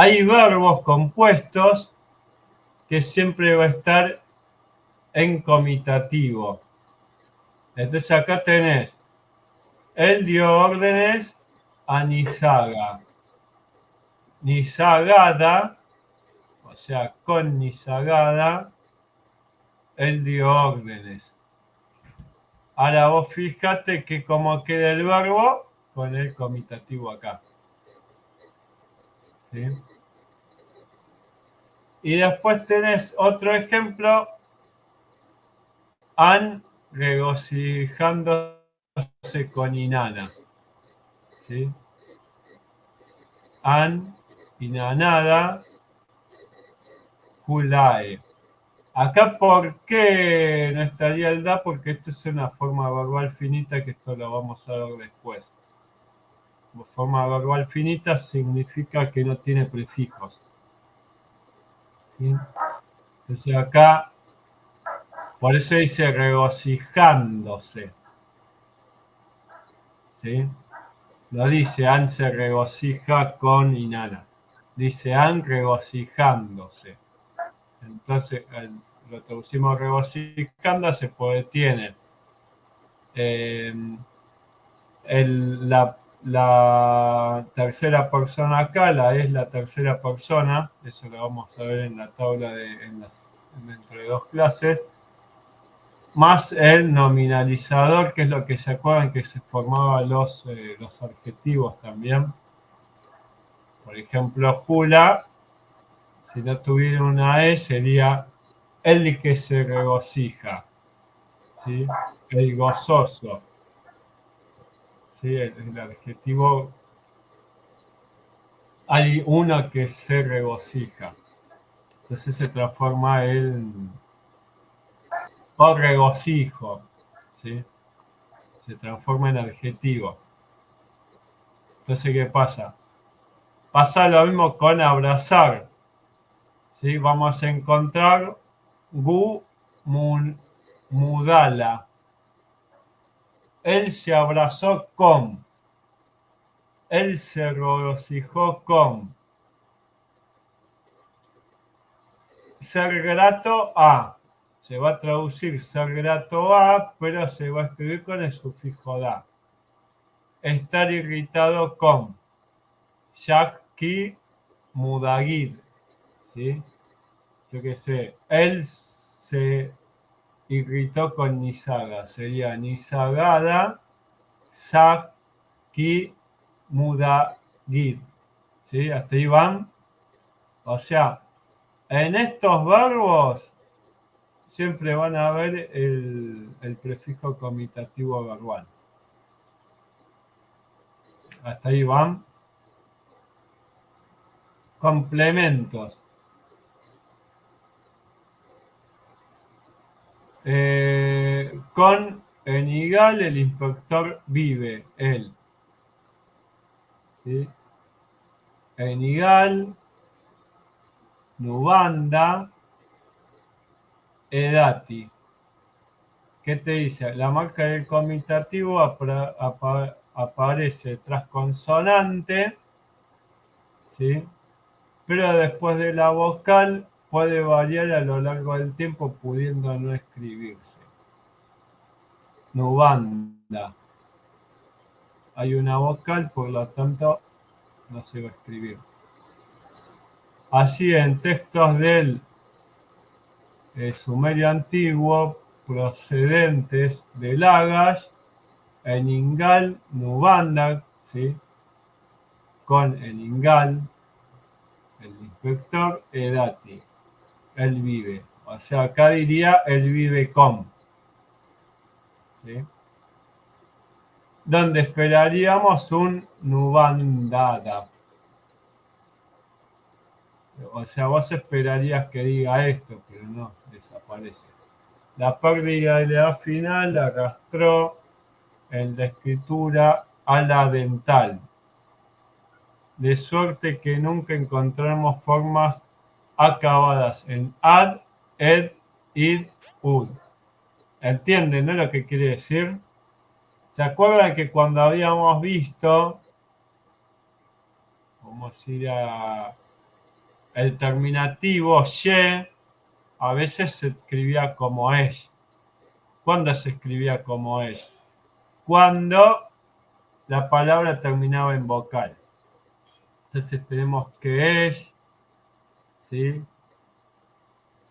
hay verbos compuestos que siempre va a estar en comitativo. Entonces acá tenés, él dio órdenes a Nisaga. Nisagada, o sea, con Nisagada, él dio órdenes. Ahora vos fíjate que como queda el verbo con el comitativo acá. ¿Sí? Y después tenés otro ejemplo, An regocijándose con Inanna. ¿Sí? An, Inanada, Julae. Acá, ¿por qué no estaría el da? Porque esto es una forma verbal finita, que esto lo vamos a ver después. Forma verbal finita significa que no tiene prefijos. ¿Sí? Entonces acá, por eso dice regocijándose. ¿Sí? No dice An se regocija con Inanna. Dice An regocijándose. Entonces, lo traducimos regocijándose porque tiene la tercera persona acá, es la tercera persona, eso lo vamos a ver en la tabla dentro de dos clases, más el nominalizador, que es lo que se acuerdan que se formaban los adjetivos también. Por ejemplo, Jula, si no tuviera una E, sería el que se regocija, ¿sí? El gozoso, ¿sí? El adjetivo, hay uno que se regocija, entonces se transforma en o regocijo, ¿sí? Se transforma en adjetivo. Entonces, ¿qué pasa? Pasa lo mismo con abrazar, ¿sí? Vamos a encontrar gu mudala. Él se abrazó con. Él se regocijó con. Ser grato a. Se va a traducir ser grato a, pero se va a escribir con el sufijo da. Estar irritado con. Shaki mudagid. ¿Sí? Yo qué sé. Él se irritó con Nisaga. Sería Nisagada Shaki mudagid. ¿Sí? Hasta ahí van. O sea, en estos verbos siempre van a ver el prefijo comitativo verbal. Hasta ahí van. Complementos. Con Enigal el inspector vive, él. ¿Sí? Enigal, Nubanda, Edati. ¿Qué te dice? La marca del comitativo aparece tras consonante, ¿sí? Pero después de la vocal puede variar a lo largo del tiempo, pudiendo no escribirse. Nubanda. Hay una vocal, por lo tanto no se va a escribir. Así, en textos del Sumerio antiguo procedentes de Lagash, en Ingal, Nubanda, ¿sí? Con el Ingal, el inspector, Edati, él vive. O sea, acá diría él vive con. ¿Sí? Donde esperaríamos un Nubandada. O sea, vos esperarías que diga esto, pero no, desaparece. La pérdida de la final arrastró en la escritura a la dental, de suerte que nunca encontramos formas acabadas en ad, ed, id, ud. ¿Entienden, no, lo que quiere decir? ¿Se acuerdan que cuando habíamos visto, vamos a ir a el terminativo y a veces se escribía como es. ¿Cuándo se escribía como es? Cuando la palabra terminaba en vocal. Entonces tenemos que es, ¿sí?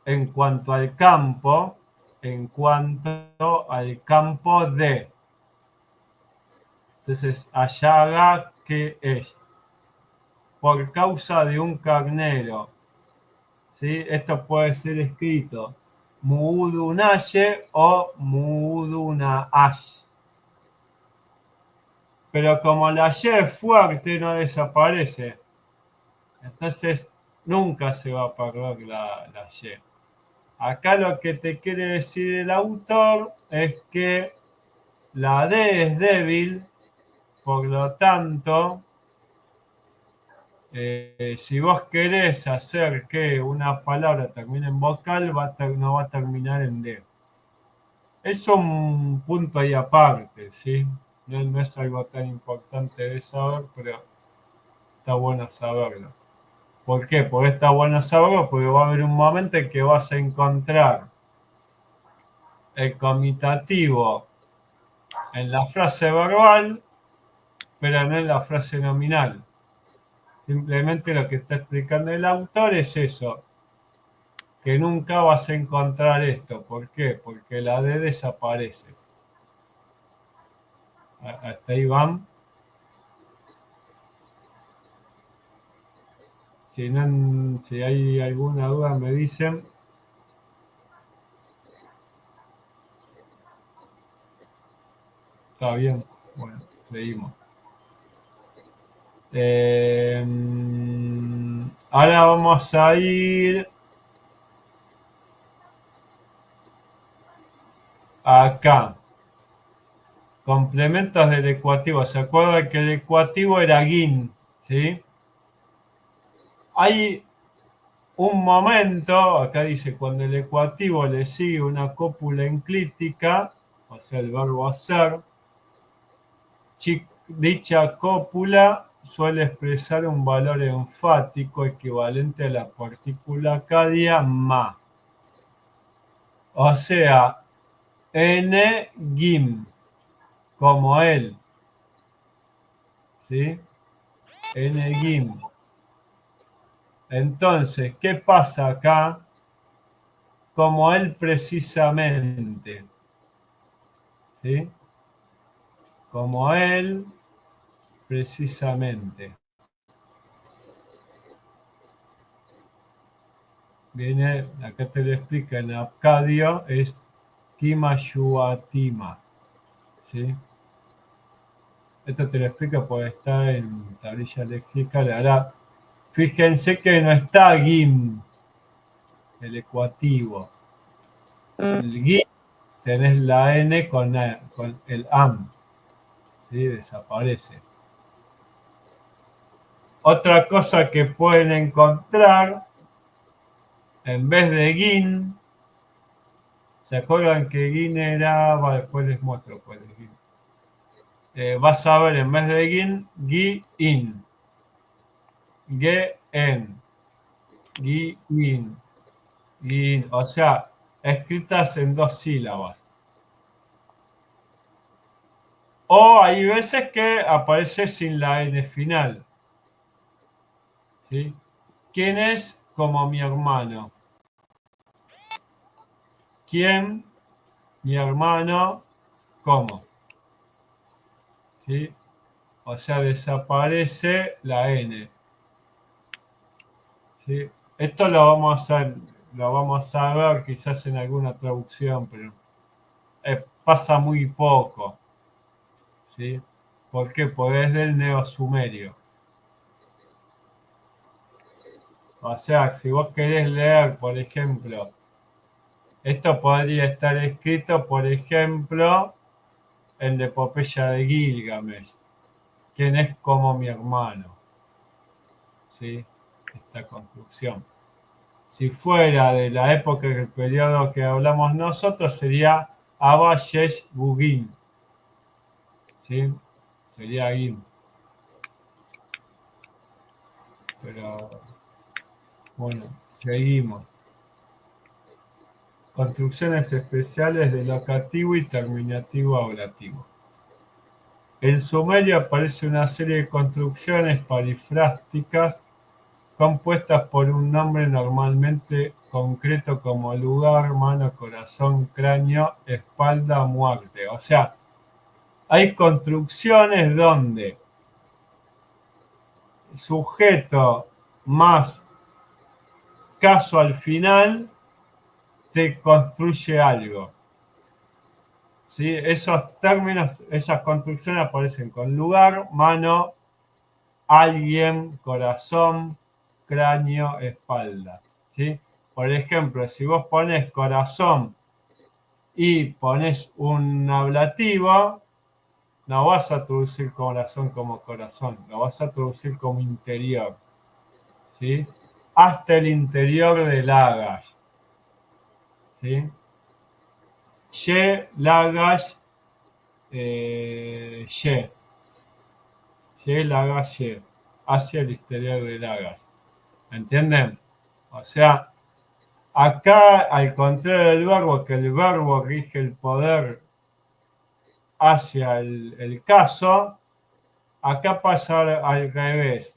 En cuanto al campo de. Entonces, allá que es. Por causa de un carnero. ¿Sí? Esto puede ser escrito Muudunaye o Muudunash. Pero como la Y es fuerte, no desaparece. Entonces, nunca se va a perder la Y. Acá lo que te quiere decir el autor es que la D es débil, por lo tanto, si vos querés hacer que una palabra termine en vocal, no va a terminar en D. Es un punto ahí aparte, ¿sí? No es algo tan importante de saber, pero está bueno saberlo. ¿Por qué? Porque está bueno saberlo, porque va a haber un momento en que vas a encontrar el comitativo en la frase verbal, pero no en la frase nominal. Simplemente lo que está explicando el autor es eso, que nunca vas a encontrar esto. ¿Por qué? Porque la D desaparece. Hasta ahí van. Si hay alguna duda me dicen. Está bien. Bueno, seguimos. Ahora vamos a ir acá. Complementos del ecuativo. ¿Se acuerdan que el ecuativo era guin? ¿Sí? Hay un momento, acá dice, cuando el ecuativo le sigue una cópula enclítica, o sea, el verbo hacer, dicha cópula suele expresar un valor enfático equivalente a la partícula acadia ma. O sea, n gim, como él. ¿Sí? N gim. Entonces, ¿qué pasa acá? Como él precisamente. ¿Sí? Como él precisamente. Viene, acá te lo explica en Abcadio, es Kima Yuatima. ¿Sí? Esto te lo explica porque está en tablilla léxica. Ahora, fíjense que no está Gim, el ecuativo. El Gim tenés la N con el AM. ¿Sí? Desaparece. Otra cosa que pueden encontrar, en vez de Gin, ¿se acuerdan que Gin era? Después les muestro cuál es Gin. Vas a ver en vez de Gin, Gi-in. Ge-en. Gi-in. Gi-in. O sea, escritas en dos sílabas. O hay veces que aparece sin la N final. ¿Sí? ¿Quién es como mi hermano? ¿Quién? Mi hermano. ¿Cómo? ¿Sí? O sea, desaparece la N. ¿Sí? Esto lo vamos a ver quizás en alguna traducción, pero pasa muy poco. ¿Sí? ¿Por qué? Porque es del neosumerio. O sea, si vos querés leer, por ejemplo, esto podría estar escrito, por ejemplo, en la epopeya de Gilgamesh. ¿Quién es como mi hermano? ¿Sí? Esta construcción. Si fuera de la época del periodo que hablamos nosotros, sería Abayesh Gugin. ¿Sí? Sería Gim. Pero Bueno, seguimos. Construcciones especiales de locativo y terminativo ablativo. En sumerio aparece una serie de construcciones parifrásticas compuestas por un nombre normalmente concreto como lugar, mano, corazón, cráneo, espalda, muerte. O sea, hay construcciones donde sujeto más caso al final te construye algo. ¿Sí? Esos términos, esas construcciones aparecen con lugar, mano, alguien, corazón, cráneo, espalda. ¿Sí? Por ejemplo, si vos pones corazón y pones un ablativo, no vas a traducir corazón como corazón, lo vas a traducir como interior. ¿Sí? Hasta el interior del Lagash. ¿Sí? Ye, Lagash, Ye. Ye, Lagash, Ye. Hacia el interior del Lagash. ¿Entienden? O sea, acá, al contrario del verbo, que el verbo rige el poder hacia el caso, acá pasa al revés.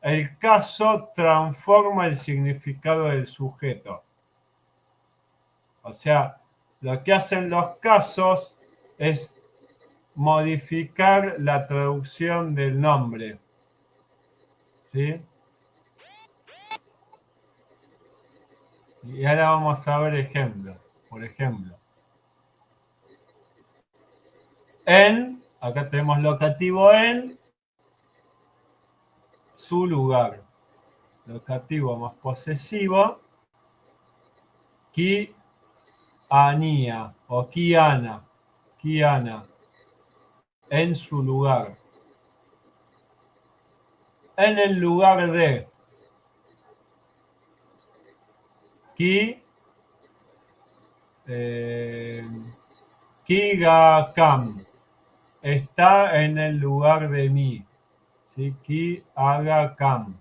El caso transforma el significado del sujeto. O sea, lo que hacen los casos es modificar la traducción del nombre. ¿Sí? Y ahora vamos a ver ejemplos. Por ejemplo, en, acá tenemos locativo en su lugar. Locativo más posesivo. Ki anía o kiana. Kiana. En su lugar. En el lugar de. Ki. Kigakam. Está en el lugar de mí. ¿Sí? Ki haga kam.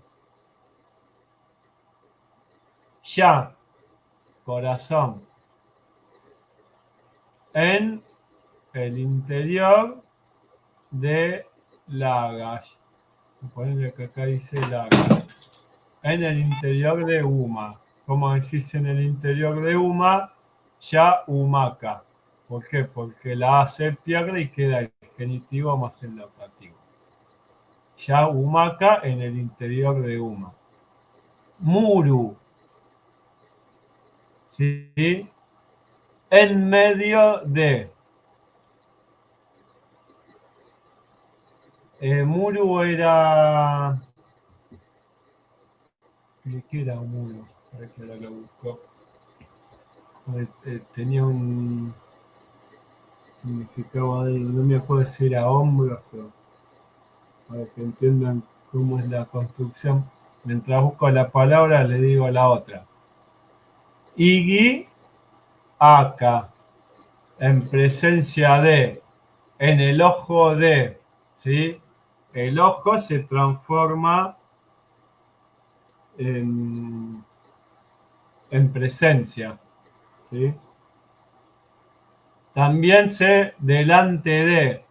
Ya, corazón. En el interior de Lagash. Ponerle que acá dice Lagash. En el interior de Uma. Como decís en el interior de Uma, ya Umaka. ¿Por qué? Porque la A se pierde y queda el genitivo más el locativo. Ya Umaka en el interior de Uma. Muru. ¿Sí? En medio de. Muru era. ¿Qué era un muro? Para que ahora lo busco. Tenía un significado ahí, no me acuerdo si era hombros o para que entiendan cómo es la construcción. Mientras busco la palabra, le digo la otra. Igi, acá, en presencia de, en el ojo de, ¿sí? El ojo se transforma en presencia, ¿sí? También se delante de,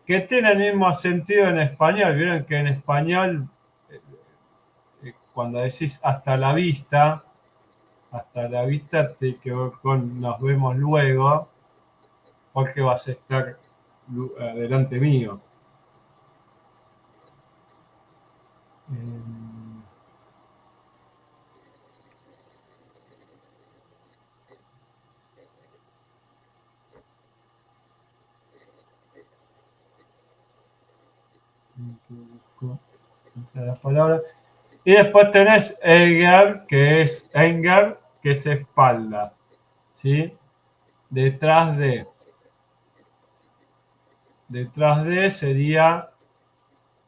que tiene el mismo sentido en español. Vieron que en español, cuando decís hasta la vista tiene que ver con nos vemos luego, porque vas a estar delante mío. La palabra. Y después tenés Enger, que es espalda, ¿sí? Detrás de. Detrás de sería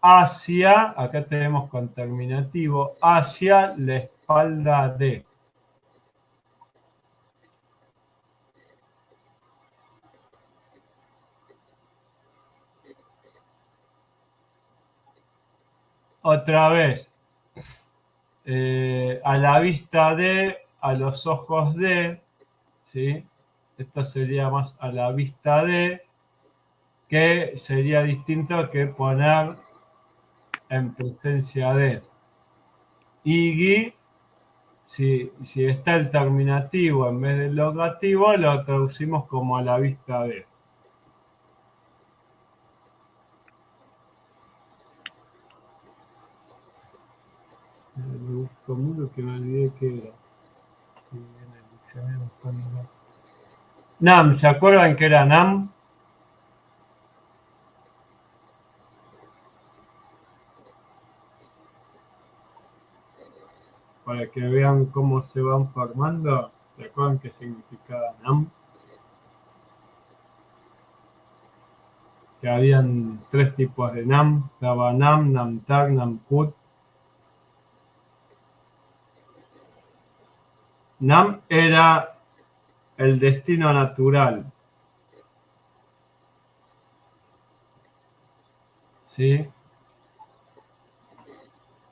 hacia, acá tenemos con terminativo, hacia la espalda de. Otra vez, a la vista de, a los ojos de, ¿sí? Esto sería más a la vista de, que sería distinto que poner en presencia de. Igi, si está el terminativo en vez del locativo, lo traducimos como a la vista de. Me busco mucho que me olvidé que era. En el diccionario buscándolo. Nam, ¿se acuerdan que era Nam? Para que vean cómo se van formando. ¿Se acuerdan qué significaba Nam? Que habían 3 tipos de Nam. Estaba Nam, Namtar, Namkut. Nam era el destino natural. ¿Sí?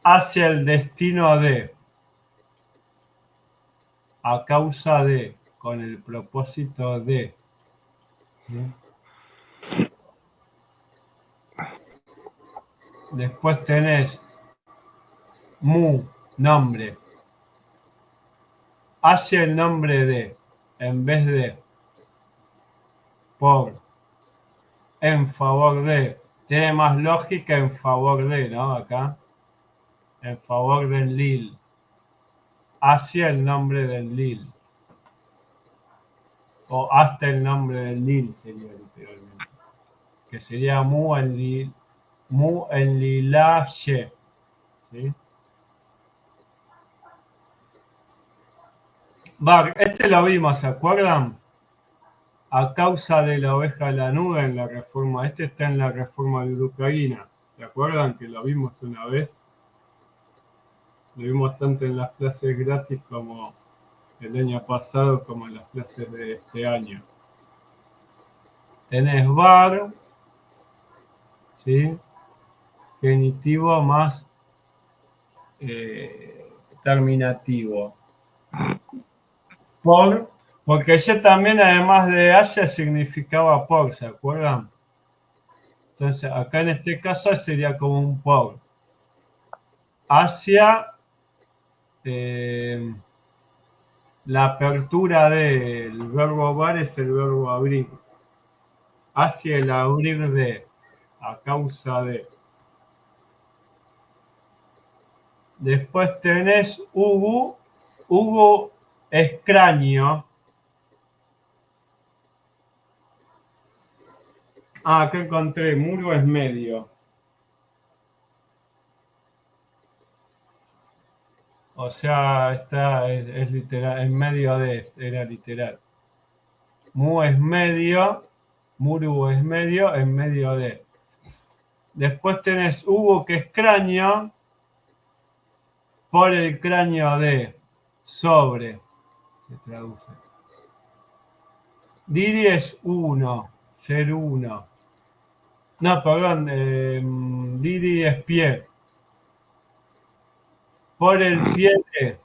Hacia el destino de, a causa de, con el propósito de. ¿Sí? Después tenés mu, nombre. Hacia el nombre de, en vez de, por, en favor de. Tiene más lógica en favor de, ¿no? Acá. En favor del Lil. Hacia el nombre del Lil. O hasta el nombre del Lil sería literalmente. Que sería mu en Lil. Mu en Lilaye. ¿Sí? Bar, este lo vimos, ¿se acuerdan? A causa de la oveja de la nube en la reforma. Este está en la reforma de Urucaína. ¿Se acuerdan que lo vimos una vez? Lo vimos tanto en las clases gratis como el año pasado, como en las clases de este año. Tenés bar, ¿sí? Genitivo más terminativo. Por, porque ese también, además de hacia, significaba por, ¿se acuerdan? Entonces, acá en este caso sería como un por. Hacia la apertura del verbo bar es el verbo abrir. Hacia el abrir de, a causa de. Después tenés Hugo. Hugo es cráneo. Ah, acá encontré, muro es medio. O sea, es literal, en medio de, era literal. Mu es medio, muru es medio, en medio de. Después tenés Hugo, que es cráneo, por el cráneo de, sobre, se traduce. Diri es uno, ser uno. No, perdón, Diri es pie. Por el pie de,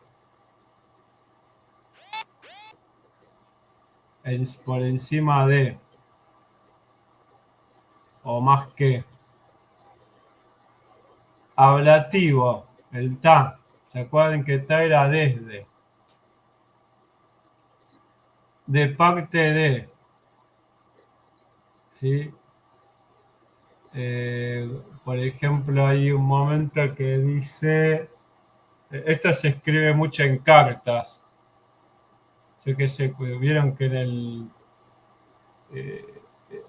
por encima de, o más que. Ablativo, el ta. ¿Se acuerdan que ta era desde? De parte de. ¿Sí? Por ejemplo, hay un momento que dice. Esto se escribe mucho en cartas. Yo qué sé, vieron que en el.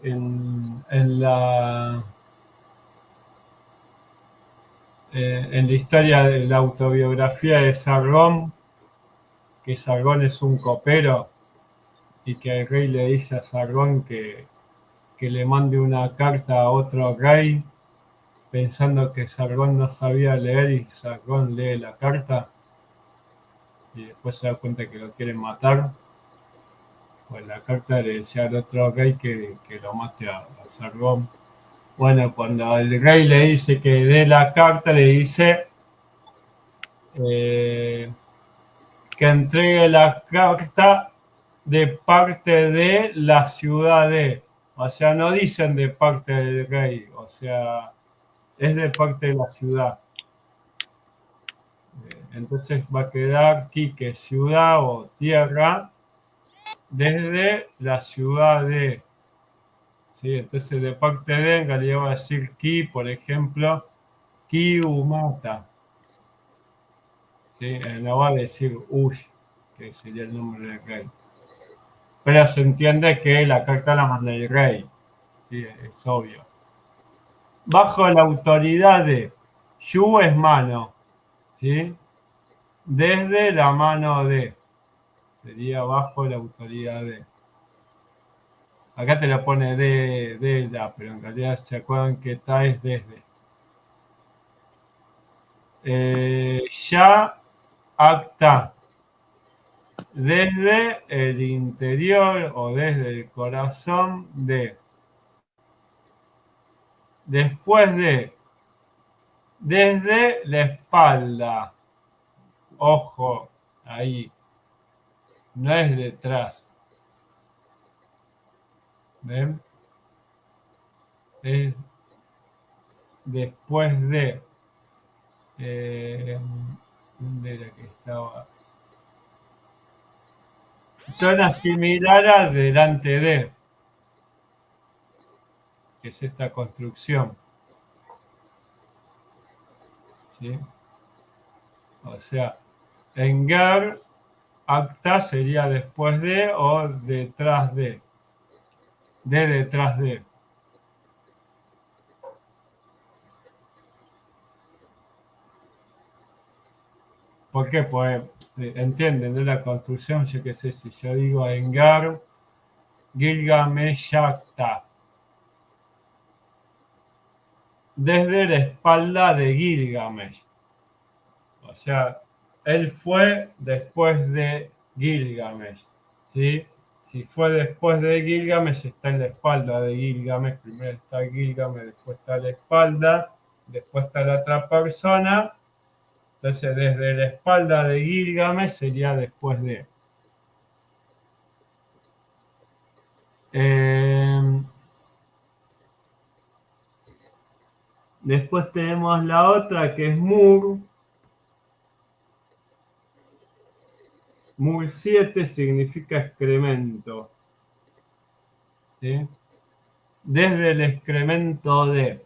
En la historia de la autobiografía de Sargón, que Sargón es un copero y que el rey le dice a Sargón que le mande una carta a otro rey pensando que Sargón no sabía leer y Sargón lee la carta y después se da cuenta que lo quieren matar. Pues la carta le decía al otro rey que lo mate a Sargón. Bueno, cuando el rey le dice que dé la carta, le dice que entregue la carta de parte de la ciudad de. O sea, no dicen de parte del rey, o sea, es de parte de la ciudad. Entonces va a quedar aquí que ciudad o tierra desde la ciudad de. ¿Sí? Entonces de parte de en realidad va a decir ki, por ejemplo, Kiumata. ¿Sí? No va a decir Ush, que sería el nombre del rey. Pero se entiende que la carta la manda el rey. ¿Sí? Es obvio. Bajo la autoridad de. Yu es mano. ¿Sí? Desde la mano de. Sería bajo la autoridad de. Acá te la pone de la, pero en realidad se acuerdan que está es desde. Ya acta. Desde el interior o desde el corazón de. Después de. Desde la espalda. Ojo, ahí. No es detrás. ¿Ven? Es después de. ¿Dónde era que estaba? Suena similar a delante de, que es esta construcción. ¿Sí? O sea, engar, acta sería después de o detrás de. De detrás de. ¿Por qué? Pues entienden de la construcción, yo qué sé, si yo digo engar, Gilgamesh acta. Desde la espalda de Gilgamesh. O sea, él fue después de Gilgamesh. ¿Sí? Si fue después de Gilgamesh, está en la espalda de Gilgamesh. Primero está Gilgamesh, después está la espalda, después está la otra persona. Entonces, desde la espalda de Gilgamesh sería después de. Eh, Después tenemos la otra que es Mur. Mur 7 significa excremento. ¿Sí? Desde el excremento de.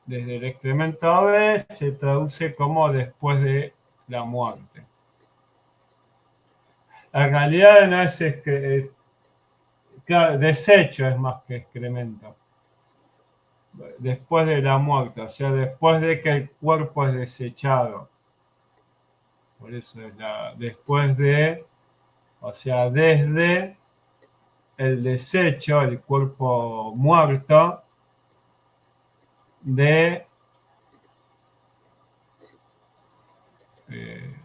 Desde el excremento de se traduce como después de la muerte. En realidad no es claro, desecho es más que excremento. Después de la muerte, o sea, después de que el cuerpo es desechado. Por eso es después de, o sea, desde el desecho, el cuerpo muerto de,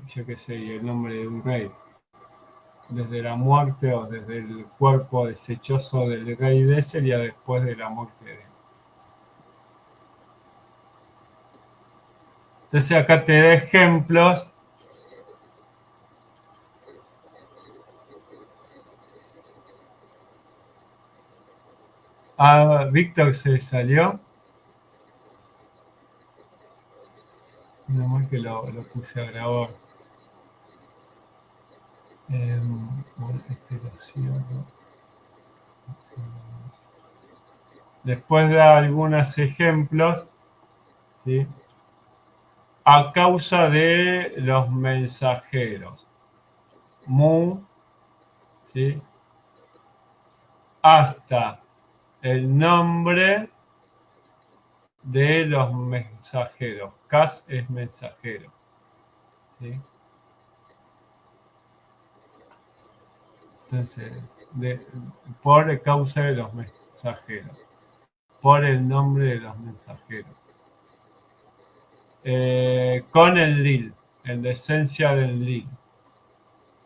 yo qué sé, el nombre de un rey. Desde la muerte o desde el cuerpo desechoso del rey de sería después de la muerte de. Entonces acá te da ejemplos. Ah, Víctor se salió. Menos mal que lo puse a grabar. Este lo cierro. Después da algunos ejemplos, ¿sí? A causa de los mensajeros. Mu, ¿sí? Hasta el nombre de los mensajeros. Cas es mensajero. ¿Sí? Entonces, por causa de los mensajeros. Por el nombre de los mensajeros. Con el lil, en la esencia del lil.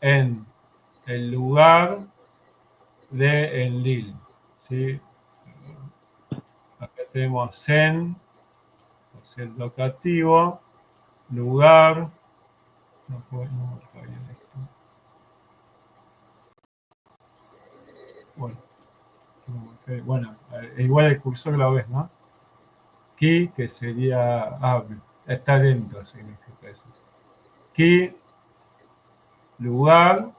En el lugar de Enlil. ¿Sí? Acá tenemos Zen, o sea, el locativo, lugar, no puedo, no marcar bien esto. Bueno, igual el cursor lo ves, ¿no? Ki, que sería, está lento, significa eso. Ki, lugar,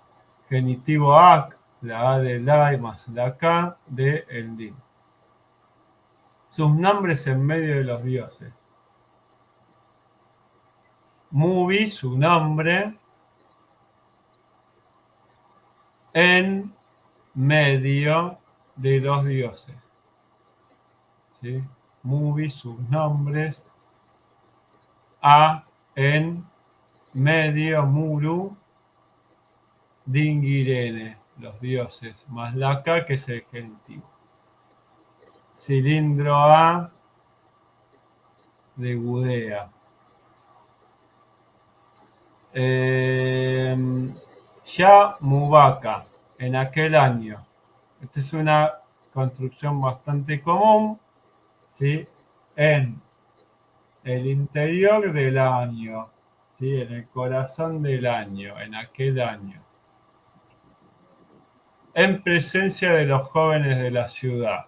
genitivo ak, la A de la y más la K de el din. Sus nombres en medio de los dioses. Mubi, su nombre, en medio de los dioses. ¿Sí? Mubi, sus nombres, a, en medio, muru, dingirene, los dioses, más la K, que es el genitivo. Cilindro A de Gudea. Ya Mubaka, en aquel año. Esta es una construcción bastante común, ¿sí? En el interior del año, ¿sí? En el corazón del año, en aquel año. En presencia de los jóvenes de la ciudad.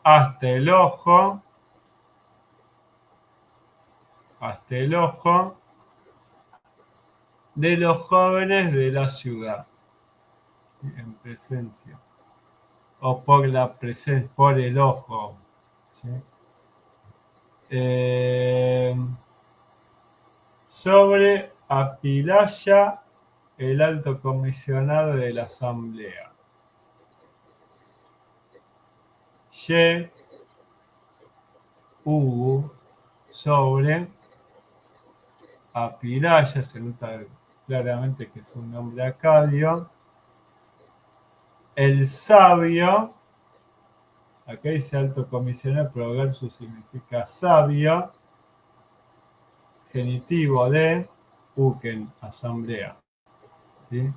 Hasta el ojo de los jóvenes de la ciudad. En presencia. O por la presencia, por el ojo. ¿Sí? Sobre Apilaya, el alto comisionado de la asamblea. Ye, sobre Apilaya, se nota claramente que es un nombre acadio. El sabio, acá dice alto comisionado, pero verso significa sabio. Genitivo de Uken, asamblea. ¿Sí?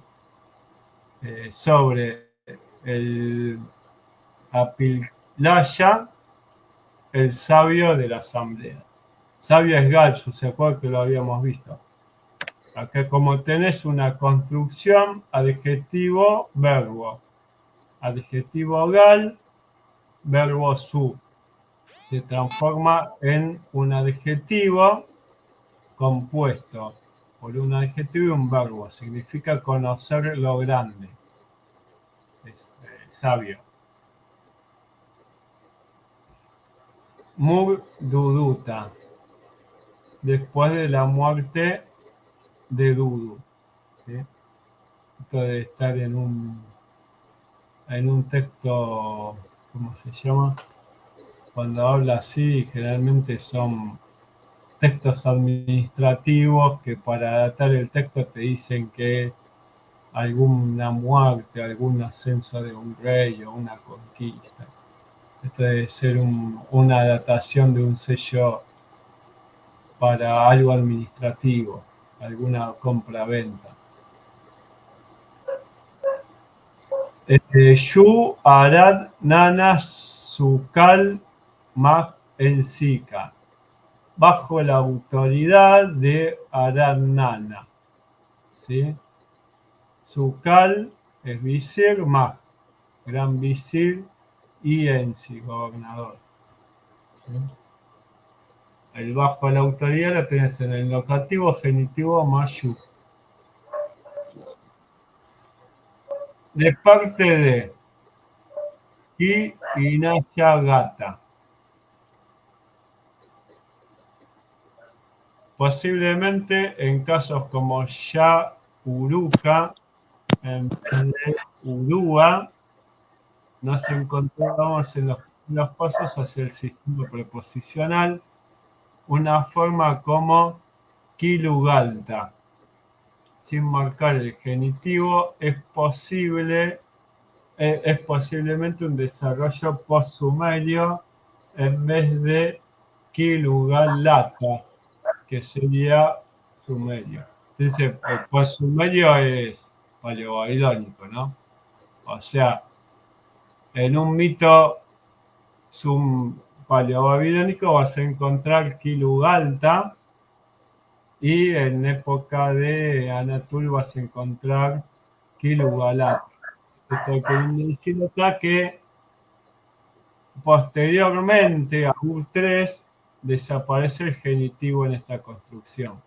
Sobre el Apilaya, el sabio de la asamblea. Sabio es Gallo, ¿se acuerdan que lo habíamos visto? Acá como tenés una construcción, adjetivo, verbo. Adjetivo gal, verbo su. Se transforma en un adjetivo compuesto por un adjetivo y un verbo. Significa conocer lo grande. Es sabio. Mur Duduta. Después de la muerte de Dudu. ¿Sí? Esto debe estar en un texto, ¿cómo se llama? Cuando habla así, generalmente son textos administrativos que para adaptar el texto te dicen que alguna muerte, algún ascenso de un rey o una conquista. Esto debe ser una adaptación de un sello para algo administrativo, alguna compra-venta. Yu Arad Nana Sukal Mag Ensika, bajo la autoridad de Arad Nana. ¿Sí? Sukal es visir, Mag, gran visir, y Ensi, gobernador. ¿Sí? El bajo la autoridad la tenés en el locativo genitivo Mayu. De parte de y Inaya Gata. Posiblemente en casos como Ya Uruka, en vez de Urúa, nos encontramos en los pasos hacia el sistema preposicional una forma como Kilugalta. Sin marcar el genitivo, es posiblemente un desarrollo postsumerio en vez de Kilugalata, que sería sumerio. Entonces, el postsumerio es paleobabilónico, ¿no? O sea, en un mito paleobabilónico vas a encontrar Kilugalta y en época de Anatul vas a encontrar Kilugalat. Esto quiere decir acá que posteriormente a U3 desaparece el genitivo en esta construcción.